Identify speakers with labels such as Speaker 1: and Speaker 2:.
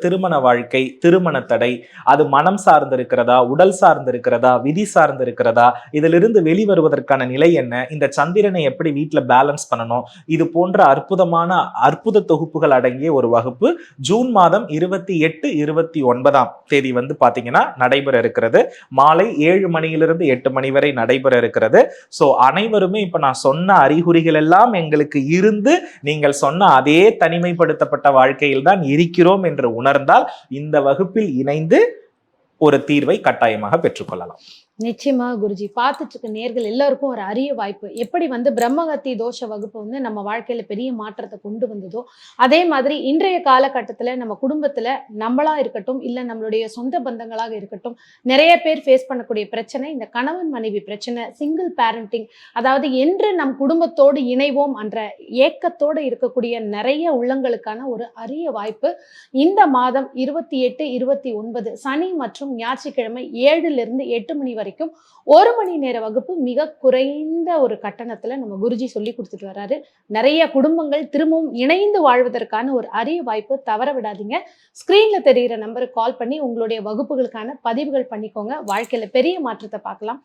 Speaker 1: திருமண வாழ்க்கை, திருமண தடை, அது மனம் சார்ந்து இருக்கிறதா, உடல் சார்ந்து இருக்கிறதா, விதி சார்ந்து இருக்கிறதா, இதிலிருந்து வெளிவருவதற்கான நிலை என்ன, இந்த சந்திரனை எப்படி வீட்டுல பேலன்ஸ் பண்ணணும், இது போன்ற அற்புத தொகுப்புகள் அடங்கிய ஒரு வகுப்பு ஜூன் மாதம் 28, 29ஆம் தேதி பாத்தீங்கன்னா நடைபெற இருக்கிறது. மாலை 7 மணியிலிருந்து 8 மணி வரை நடைபெற இருக்கிறது. சோ அனைவருமே இப்ப நான் சொன்ன அறிகுறிகள் எல்லாம் எங்களுக்கு இருந்து நீங்கள் சொன்ன அதே தனிமைப்படுத்தப்பட்ட வாழ்க்கையில் தான் இருக்கிறோம் என்று உணர்ந்தால் இந்த வகுப்பில் இணைந்து ஒரு தீர்வை கட்டாயமாக பெற்றுக்கொள்ளலாம்.
Speaker 2: நிச்சயமா குருஜி, பார்த்துட்டு இருக்க நேர்கள் எல்லாருக்கும் ஒரு அரிய வாய்ப்பு. எப்படி பிரம்மகத்தி தோஷ வகுப்பு நம்ம வாழ்க்கையில பெரிய மாற்றத்தை கொண்டு வந்ததோ, அதே மாதிரி இன்றைய காலகட்டத்துல நம்ம குடும்பத்துல நம்மளா இருக்கட்டும், இல்ல நம்மளுடைய சொந்த பந்தங்களாக இருக்கட்டும், நிறைய பேர் ஃபேஸ் பண்ணக்கூடிய பிரச்சனை இந்த கணவன் மனைவி பிரச்சனை, சிங்கிள் பேரண்டிங். அதாவது என்று நம் குடும்பத்தோடு இணைவோம் என்ற ஏக்கத்தோடு இருக்கக்கூடிய நிறைய உள்ளங்களுக்கான ஒரு அரிய வாய்ப்பு. இந்த மாதம் 28, 29 சனி மற்றும் ஞாயிற்றுக்கிழமை 7லிருந்து 8 மணி வரைக்கும் 1 மணி நேர வகுப்பு மிக குறைந்த ஒரு கட்டணத்துல நம்ம குருஜி சொல்லி கொடுத்துட்டு வர்றாரு. நிறைய குடும்பங்கள் திரும்பவும் இணைந்து வாழ்வதற்கான ஒரு அரிய வாய்ப்பு, தவற விடாதீங்க. ஸ்கிரீன்ல தெரிகிற நம்பருக்கு கால் பண்ணி உங்களுடைய வகுப்புகளுக்கான பதிவுகள் பண்ணிக்கோங்க. வாழ்க்கையில பெரிய மாற்றத்தை பார்க்கலாம்.